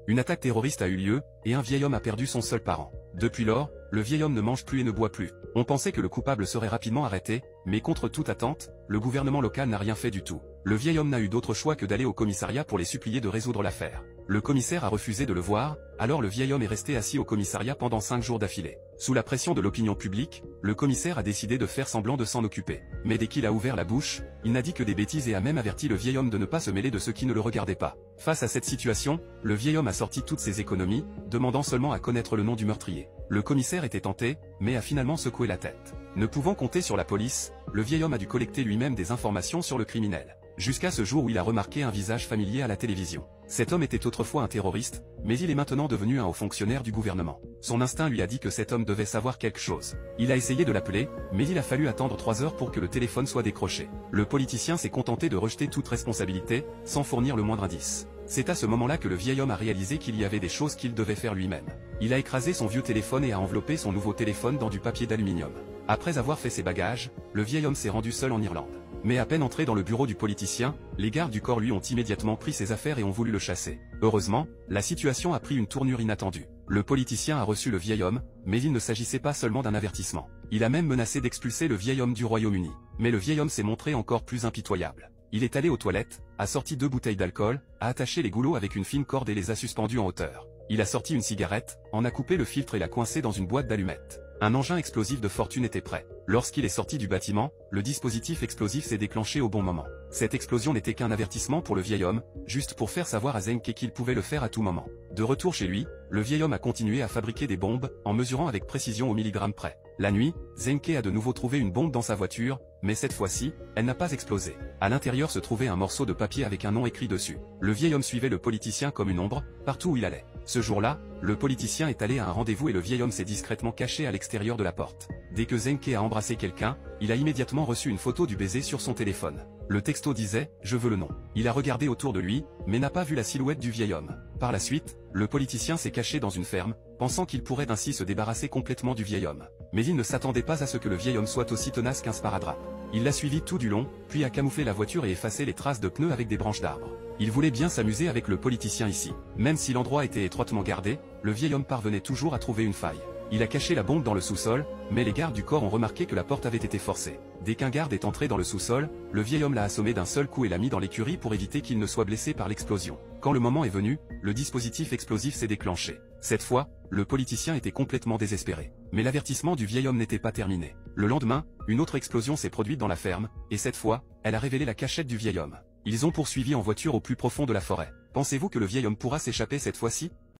Une attaque terroriste a eu lieu, et un vieil homme a perdu son seul parent. Depuis lors, le vieil homme ne mange plus et ne boit plus. On pensait que le coupable serait rapidement arrêté, mais contre toute attente, le gouvernement local n'a rien fait du tout. Le vieil homme n'a eu d'autre choix que d'aller au commissariat pour les supplier de résoudre l'affaire. Le commissaire a refusé de le voir, alors le vieil homme est resté assis au commissariat pendant 5 jours d'affilée. Sous la pression de l'opinion publique, le commissaire a décidé de faire semblant de s'en occuper. Mais dès qu'il a ouvert la bouche, il n'a dit que des bêtises et a même averti le vieil homme de ne pas se mêler de ceux qui ne le regardaient pas. Face à cette situation, le vieil homme a sorti toutes ses économies, demandant seulement à connaître le nom du meurtrier. Le commissaire était tenté, mais a finalement secoué la tête. Ne pouvant compter sur la police, le vieil homme a dû collecter lui-même des informations sur le criminel. Jusqu'à ce jour où il a remarqué un visage familier à la télévision. Cet homme était autrefois un terroriste, mais il est maintenant devenu un haut fonctionnaire du gouvernement. Son instinct lui a dit que cet homme devait savoir quelque chose. Il a essayé de l'appeler, mais il a fallu attendre 3 heures pour que le téléphone soit décroché. Le politicien s'est contenté de rejeter toute responsabilité, sans fournir le moindre indice. C'est à ce moment-là que le vieil homme a réalisé qu'il y avait des choses qu'il devait faire lui-même. Il a écrasé son vieux téléphone et a enveloppé son nouveau téléphone dans du papier d'aluminium. Après avoir fait ses bagages, le vieil homme s'est rendu seul en Irlande. Mais à peine entré dans le bureau du politicien, les gardes du corps lui ont immédiatement pris ses affaires et ont voulu le chasser. Heureusement, la situation a pris une tournure inattendue. Le politicien a reçu le vieil homme, mais il ne s'agissait pas seulement d'un avertissement. Il a même menacé d'expulser le vieil homme du Royaume-Uni. Mais le vieil homme s'est montré encore plus impitoyable. Il est allé aux toilettes, a sorti 2 bouteilles d'alcool, a attaché les goulots avec une fine corde et les a suspendus en hauteur. Il a sorti une cigarette, en a coupé le filtre et l'a coincé dans une boîte d'allumettes. Un engin explosif de fortune était prêt. Lorsqu'il est sorti du bâtiment, le dispositif explosif s'est déclenché au bon moment. Cette explosion n'était qu'un avertissement pour le vieil homme, juste pour faire savoir à Zenke qu'il pouvait le faire à tout moment. De retour chez lui, le vieil homme a continué à fabriquer des bombes, en mesurant avec précision au milligramme près. La nuit, Zenke a de nouveau trouvé une bombe dans sa voiture, mais cette fois-ci, elle n'a pas explosé. À l'intérieur se trouvait un morceau de papier avec un nom écrit dessus. Le vieil homme suivait le politicien comme une ombre, partout où il allait. Ce jour-là, le politicien est allé à un rendez-vous et le vieil homme s'est discrètement caché à l'extérieur de la porte. Dès que Zenke a embrassé quelqu'un, il a immédiatement reçu une photo du baiser sur son téléphone. Le texto disait « Je veux le nom ». Il a regardé autour de lui, mais n'a pas vu la silhouette du vieil homme. Par la suite, le politicien s'est caché dans une ferme, pensant qu'il pourrait ainsi se débarrasser complètement du vieil homme. Mais il ne s'attendait pas à ce que le vieil homme soit aussi tenace qu'un sparadrap. Il l'a suivi tout du long, puis a camouflé la voiture et effacé les traces de pneus avec des branches d'arbres. Il voulait bien s'amuser avec le politicien ici. Même si l'endroit était étroitement gardé, le vieil homme parvenait toujours à trouver une faille. Il a caché la bombe dans le sous-sol, mais les gardes du corps ont remarqué que la porte avait été forcée. Dès qu'un garde est entré dans le sous-sol, le vieil homme l'a assommé d'un seul coup et l'a mis dans l'écurie pour éviter qu'il ne soit blessé par l'explosion. Quand le moment est venu, le dispositif explosif s'est déclenché. Cette fois, le politicien était complètement désespéré. Mais l'avertissement du vieil homme n'était pas terminé. Le lendemain, une autre explosion s'est produite dans la ferme, et cette fois, elle a révélé la cachette du vieil homme. Ils ont poursuivi en voiture au plus profond de la forêt. Pensez-vous que le vieil homme pourra s'échapper cette fois-ci ?